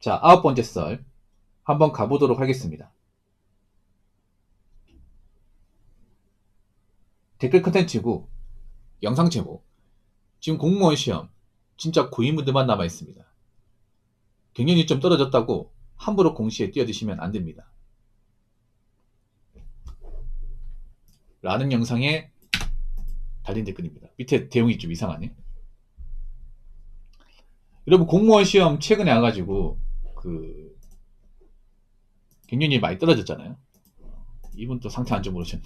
자, 9번째 썰 한번 가보도록 하겠습니다. 댓글 컨텐츠고 영상 제목. 지금 공무원 시험 진짜 고인물들만 남아 있습니다. 경쟁률이 좀 떨어졌다고 함부로 공시에 뛰어드시면 안 됩니다. 라는 영상에 달린 댓글입니다. 밑에 내용이 좀 이상하네. 여러분, 공무원 시험 최근에 와가지고 경쟁률이 많이 떨어졌잖아요. 이분 또 상태 안 좀 모르셨네.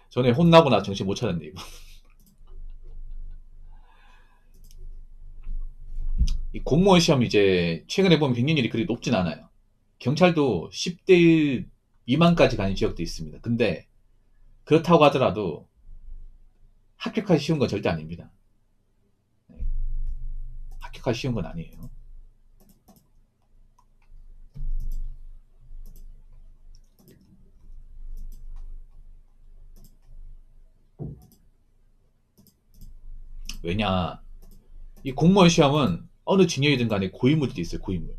전에 혼나고 나 정신 못 차렸네, 이분. 이 공무원 시험 이제 최근에 보면 경쟁률이 그리 높진 않아요. 경찰도 10대 1 미만까지 가는 지역도 있습니다. 근데 그렇다고 하더라도 합격하기 쉬운 건 절대 아닙니다. 합격하기 쉬운 건 아니에요. 왜냐, 이 공무원 시험은 어느 진영이든 간에 고인물들이 있어요. 고인물.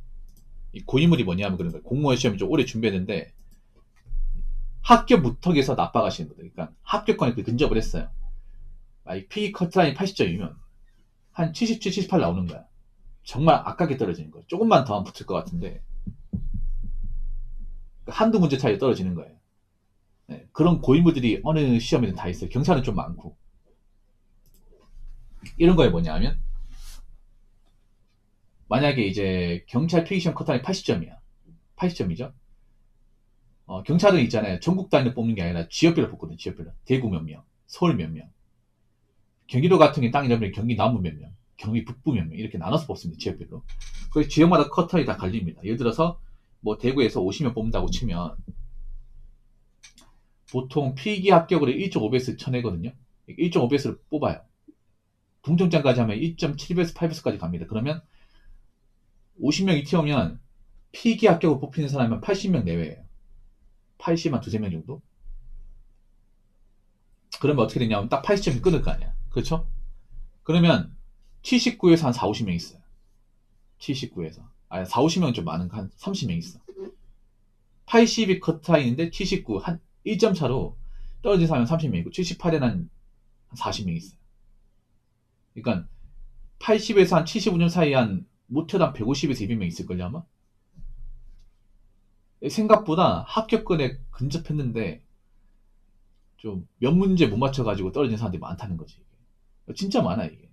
이 고인물이 뭐냐면 그런 거예요. 공무원 시험을 좀 오래 준비했는데 합격 무턱에서 나빠가시는 분들. 그러니까 합격권에 근접을 했어요. 이 P 커트라인 80점이면 한 77, 78 나오는 거야. 정말 아깝게 떨어지는 거예요. 조금만 더 붙을 것 같은데 한두 문제 차이에 떨어지는 거예요. 네, 그런 고인물들이 어느 시험에는 다 있어요. 경찰은 좀 많고. 이런 거에 뭐냐면 만약에 이제 경찰 필기시험 커트라인 80점이야. 80점이죠. 경찰은 있잖아요. 전국 단위로 뽑는 게 아니라 지역별로 뽑거든. 지역별로. 대구 몇 명, 서울 몇 명, 경기도 같은 게 땅 이러면 경기 남부 몇 명, 경기 북부 몇 명 이렇게 나눠서 뽑습니다. 지역별로. 그 지역마다 커터이 다 갈립니다. 예를 들어서 뭐 대구에서 50명 뽑는다고 치면 보통 필기 합격으로 1.5배수 쳐내거든요. 1.5배수를 뽑아요. 동점장까지 하면 1.7배수, 8배수까지 갑니다. 그러면 50명이 튀어오면 필기 합격으로 뽑히는 사람은 80명 내외예요. 80만 두세 명 정도? 그러면 어떻게 되냐면 딱 80점이 끊을 거 아니야. 그렇죠? 그러면 79에서 한 4, 50명 있어요. 79에서. 4, 50명은 좀 많은 한 30명 있어. 80이 커트라인인데 79, 한 1점 차로 떨어진 사람은 30명 있고 78에는 한 40명 있어요. 그러니까 80에서 한 75점 사이에 한 못해도 한 150에서 200명 있을걸요 아마? 생각보다 합격권에 근접했는데 좀 몇 문제 못 맞춰가지고 떨어진 사람들이 많다는 거지. 진짜 많아 이게.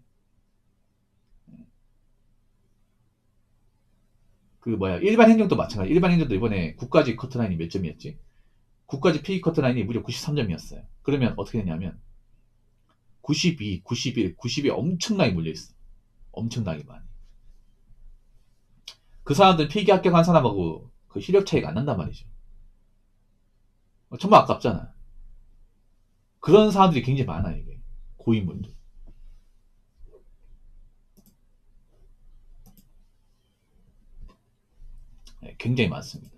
일반 행정도 마찬가지. 일반 행정도 이번에 국가직 커트라인이 몇 점이었지? 국가직 PE 커트라인이 무려 93점이었어요. 그러면 어떻게 되냐면 92, 91, 90이 엄청나게 몰려있어. 엄청나게 많이. 그 사람들 필기 합격한 사람하고 그 실력 차이가 안 난단 말이죠. 정말 아깝잖아. 그런 사람들이 굉장히 많아 이게. 고인물들. 네, 굉장히 많습니다.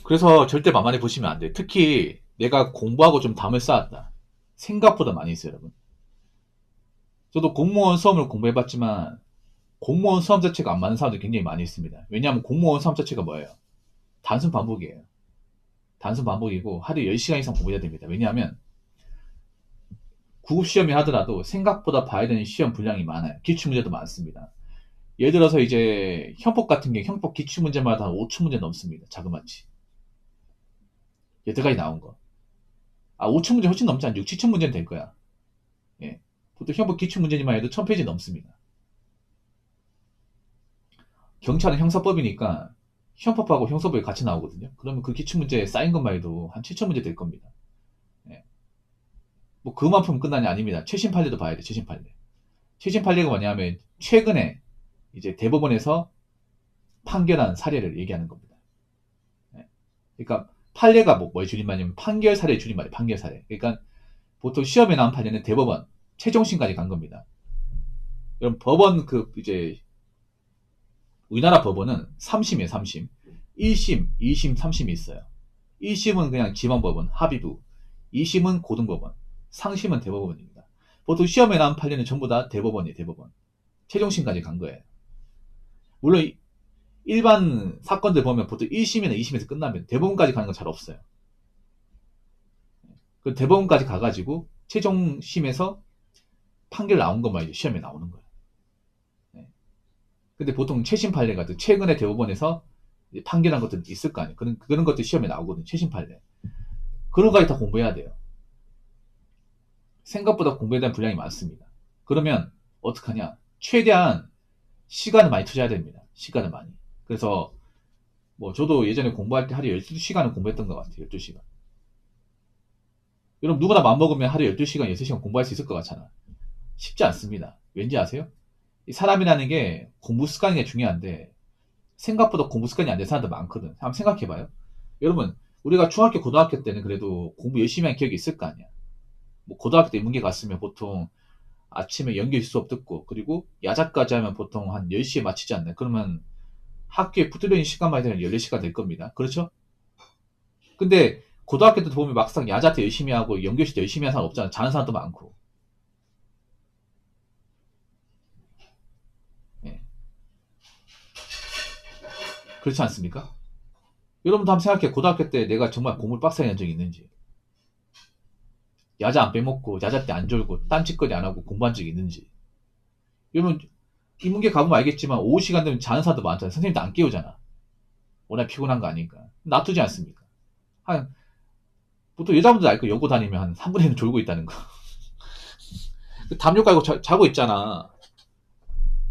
그래서 절대 만만해 보시면 안 돼요. 특히 내가 공부하고 좀 담을 쌓았다. 생각보다 많이 있어요, 여러분. 저도 공무원 수험을 공부해봤지만 공무원 수험 자체가 안 맞는 사람들이 굉장히 많이 있습니다. 왜냐하면 공무원 수험 자체가 뭐예요? 단순 반복이에요. 단순 반복이고 하루에 10시간 이상 공부해야 됩니다. 왜냐하면 구급 시험이 하더라도 생각보다 봐야 되는 시험 분량이 많아요. 기출문제도 많습니다. 예를 들어서 이제 형법 같은 게 형법 기출문제마다 한 5천 문제 넘습니다. 자그마치. 여태까지 나온 거. 5천 문제 훨씬 넘지 않죠. 6, 7천 문제는 될 거야. 예. 보통 형법 기출문제지만 해도 1000페이지 넘습니다. 경찰은 형사법이니까 형법하고 형사법이 같이 나오거든요. 그러면 그 기출문제에 쌓인 것만 해도 한 7천 문제 될 겁니다. 예. 뭐 그만큼 끝나냐 아닙니다. 최신 판례도 봐야 돼. 최신 판례. 최신 판례가 뭐냐면 최근에 이제 대법원에서 판결한 사례를 얘기하는 겁니다. 예. 그러니까 판례가 뭐의 줄임말이냐면 판결 사례 줄임말이에요. 판결 사례. 그러니까 보통 시험에 나온 판례는 대법원 최종심까지 간 겁니다. 그럼 법원 이제 우리나라 법원은 3심이에요. 3심. 1심, 2심, 3심이 있어요. 1심은 그냥 지방법원, 합의부, 2심은 고등법원, 상심은 대법원입니다. 보통 시험에 나온 판례는 전부 다 대법원이에요, 대법원. 최종심까지 간 거예요. 물론 일반 사건들 보면 보통 1심이나 2심에서 끝나면 대법원까지 가는 건 잘 없어요. 그 대법원까지 가가지고 최종심에서 판결 나온 것만 이제 시험에 나오는 거예요. 근데 보통 최신 판례 같은 최근에 대법원에서 판결한 것들 있을 거 아니에요. 그런 것들 시험에 나오거든요. 최신 판례. 그런 거까지 다 공부해야 돼요. 생각보다 공부에 대한 분량이 많습니다. 그러면 어떡하냐? 최대한 시간을 많이 투자해야 됩니다. 시간을 많이. 그래서 뭐 저도 예전에 공부할 때 하루에 12시간을 공부했던 것 같아요. 12시간. 여러분 누구나 마음먹으면 하루에 12시간, 6시간 공부할 수 있을 것 같잖아. 쉽지 않습니다. 왠지 아세요? 이 사람이라는 게 공부 습관이 중요한데 생각보다 공부 습관이 안 된 사람들 많거든. 한번 생각해봐요. 여러분 우리가 중학교, 고등학교 때는 그래도 공부 열심히 한 기억이 있을 거 아니야. 뭐 고등학교 때 인문계 갔으면 보통 아침에 연결 수업 듣고 그리고 야자까지 하면 보통 한 10시에 마치지 않나요? 그러면 학교에 붙들려 있는 시간만 해도 14시간 될 겁니다. 그렇죠? 근데 고등학교 때 보면 막상 야자 때 열심히 하고 연결시 때 열심히 하는 사람 없잖아. 자는 사람도 많고. 예. 그렇지 않습니까? 여러분도 한번 생각해. 고등학교 때 내가 정말 공부를 빡세게 한 적이 있는지. 야자 안 빼먹고 야자 때 안 졸고 딴짓거리 안 하고 공부한 적이 있는지. 여러분 인문계 가보면 알겠지만 오후 시간 되면 자는 사람도 많잖아요. 선생님도 안 깨우잖아. 워낙 피곤한 거 아니까. 놔두지 않습니까? 한 보통 여자분들 알 거예요. 여고 다니면 한 3분의 1은 졸고 있다는 거. 담요 깔고 자고 있잖아.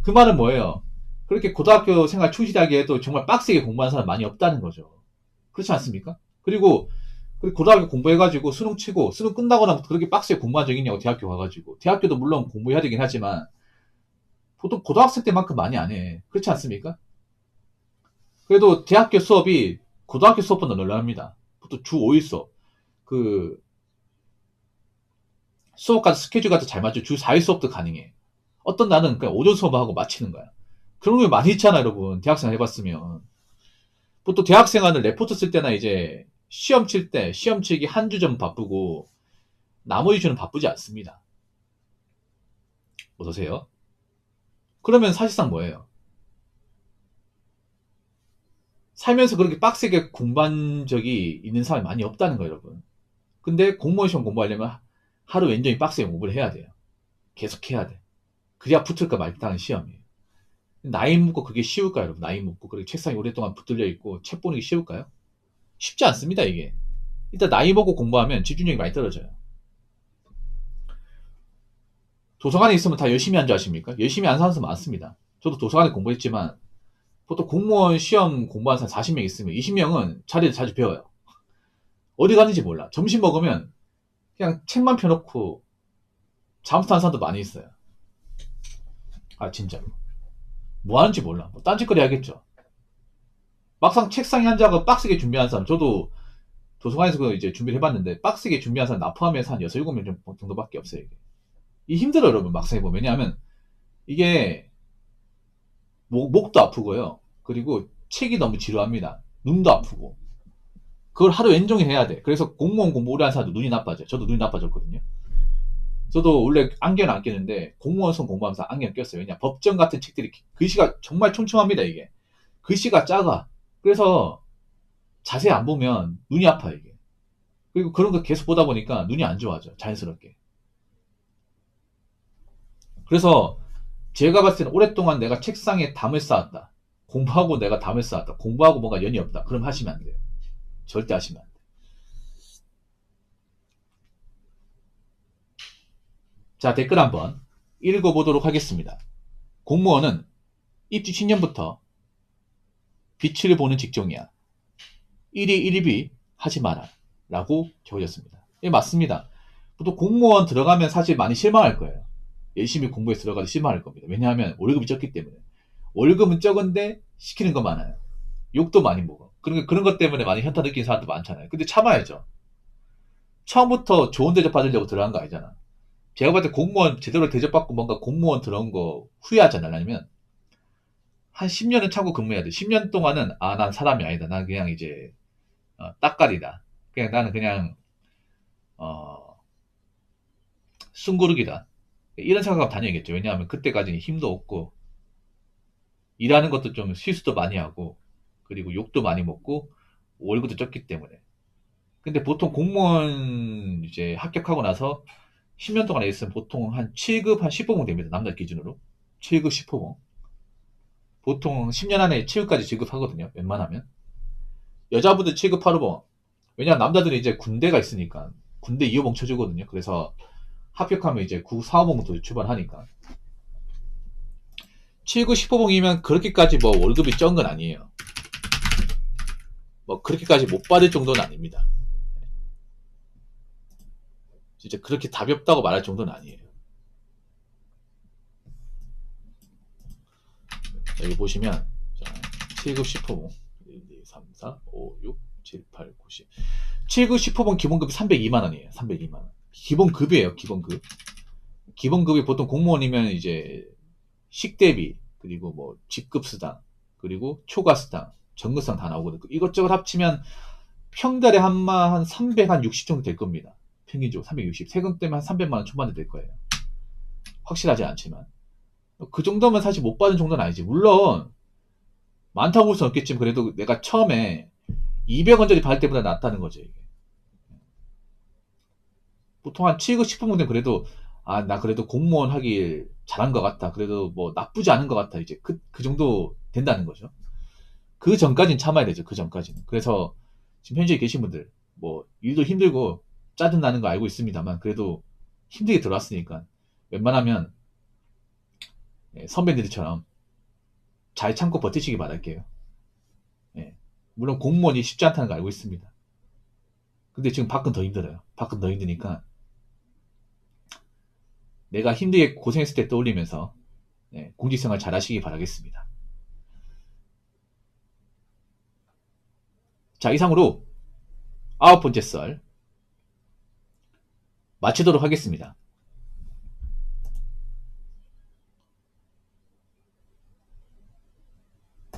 그 말은 뭐예요? 그렇게 고등학교 생활 충실하게 해도 정말 빡세게 공부하는 사람 많이 없다는 거죠. 그렇지 않습니까? 그리고 고등학교 공부해가지고 수능 치고 수능 끝나고 나면 그렇게 빡세게 공부한 적 있냐고 대학교 가가지고. 대학교도 물론 공부해야 되긴 하지만 보통 고등학생 때만큼 많이 안 해. 그렇지 않습니까? 그래도 대학교 수업이 고등학교 수업보다 널널합니다. 보통 주 5일 수업. 그 수업까지 스케줄 같은 잘 맞죠. 주 4일 수업도 가능해. 어떤 날은 그냥 오전 수업하고 마치는 거야. 그런 게 많이 있잖아, 여러분. 대학생 해봤으면. 보통 대학생활은 레포트 쓸 때나 이제 시험 칠 때, 시험 치기 한 주 전 바쁘고, 나머지 주는 바쁘지 않습니다. 어떠세요? 그러면 사실상 뭐예요? 살면서 그렇게 빡세게 공부한 적이 있는 사람이 많이 없다는 거예요, 여러분. 근데 공무원 시험 공부하려면 하루 왼종일 빡세게 공부를 해야 돼요. 계속 해야 돼. 그래야 붙을까 말까 하는 시험이에요. 나이 먹고 그게 쉬울까요, 여러분? 나이 먹고 그렇게 책상에 오랫동안 붙들려 있고 책 보는 게 쉬울까요? 쉽지 않습니다, 이게. 일단 나이 먹고 공부하면 집중력이 많이 떨어져요. 도서관에 있으면 다 열심히 한 줄 아십니까? 열심히 안 사는 사람 많습니다. 저도 도서관에 공부했지만 보통 공무원 시험 공부하는 사람 40명 있으면 20명은 자리에서 자주 배워요. 어디 갔는지 몰라. 점심 먹으면 그냥 책만 펴놓고 잠수타는 사람도 많이 있어요. 아 진짜로. 뭐 하는지 몰라. 뭐 딴짓거리 하겠죠. 막상 책상에 앉아서 빡세게 준비하는 사람, 저도 도서관에서 그 이제 준비를 해봤는데 빡세게 준비한 사람 나 포함해서 한 6, 7명 정도밖에 없어요. 이게. 이 힘들어요, 여러분. 막상 해보면. 왜냐하면 이게 목도 아프고요. 그리고 책이 너무 지루합니다. 눈도 아프고. 그걸 하루 왼종일 해야 돼. 그래서 공무원 공부 오래 한 사람도 눈이 나빠져요. 저도 눈이 나빠졌거든요. 저도 원래 안경을 안 끼는데 공무원 시험 공부하면서 안경 꼈어요. 왜냐 법정 같은 책들이 글씨가 정말 촘촘합니다. 이게 글씨가 작아. 그래서 자세히 안 보면 눈이 아파 이게. 그리고 그런 거 계속 보다 보니까 눈이 안 좋아져 자연스럽게. 그래서 제가 봤을 때는 오랫동안 내가 책상에 담을 쌓았다. 공부하고 내가 담을 쌓았다. 공부하고 뭔가 연이 없다. 그럼 하시면 안 돼요. 절대 하시면 안 돼요. 자, 댓글 한번 읽어보도록 하겠습니다. 공무원은 입주 10년부터 빛을 보는 직종이야. 1위 1비 하지 마라. 라고 적어졌습니다. 예, 맞습니다. 보통 공무원 들어가면 사실 많이 실망할 거예요. 열심히 공부해서 들어가도 실망할 겁니다. 왜냐하면 월급이 적기 때문에. 월급은 적은데 시키는 거 많아요. 욕도 많이 먹어. 그러니까 그런 것 때문에 많이 현타 느끼는 사람도 많잖아요. 근데 참아야죠. 처음부터 좋은 대접 받으려고 들어간 거 아니잖아. 제가 봤을 때 공무원 제대로 대접받고 뭔가 공무원 들어온 거 후회하잖아요. 아니면 한 10년은 참고 근무해야 돼. 10년 동안은 난 사람이 아니다. 난 그냥 이제 딱가리다. 그냥 나는 그냥 어, 숨고르기다. 이런 생각하고 다녀야겠죠. 왜냐하면 그때까지는 힘도 없고 일하는 것도 좀 실수도 많이 하고 그리고 욕도 많이 먹고 월급도 적기 때문에. 근데 보통 공무원 이제 합격하고 나서 10년 동안 있으면 보통 한 7급 한 10호봉 됩니다. 남자 기준으로. 7급 10호봉. 보통 10년 안에 7급까지 지급하거든요. 웬만하면. 여자분들 7급 8호봉. 왜냐면 남자들은 이제 군대가 있으니까 군대 2호봉 쳐주거든요. 그래서 합격하면 이제 9, 4호봉부터 출발하니까. 7급 10호봉이면 그렇게까지 뭐 월급이 적은 건 아니에요. 뭐 그렇게까지 못 받을 정도는 아닙니다. 진짜 그렇게 답이 없다고 말할 정도는 아니에요. 여기 보시면 자, 7급 10호봉 1, 2, 3, 4, 5, 6, 7, 8, 9, 10 7급 10호봉 기본급이 302만원이에요. 302만원. 기본급이에요. 기본급. 기본급이 보통 공무원이면 이제 식대비 그리고 뭐 직급수당 그리고 초과수당 정근수당 다 나오거든요. 이것저것 합치면 평달에 한 360 정도 될 겁니다. 평균적으로 360. 세금 때문에 한 300만원 초반에 될 거예요. 확실하지 않지만. 그 정도면 사실 못 받은 정도는 아니지. 물론 많다고 볼 수는 없겠지만 그래도 내가 처음에 200원짜리 받을 때보다 낫다는 거죠. 이게. 보통 한 7급 10분 되면 그래도 나 그래도 공무원 하길 잘한 것 같다. 그래도 뭐 나쁘지 않은 것 같다. 이제 그 정도 된다는 거죠. 그 전까지는 참아야 되죠. 그 전까지는. 그래서 지금 현재 계신 분들 뭐 일도 힘들고 짜증 나는 거 알고 있습니다만 그래도 힘들게 들어왔으니까 웬만하면 선배들처럼 잘 참고 버티시기 바랄게요. 예. 물론 공무원이 쉽지 않다는 거 알고 있습니다. 근데 지금 밖은 더 힘들어요. 밖은 더 힘드니까 내가 힘들게 고생했을 때 떠올리면서 공직생활 잘 하시기 바라겠습니다. 자, 이상으로 9번째 썰 마치도록 하겠습니다.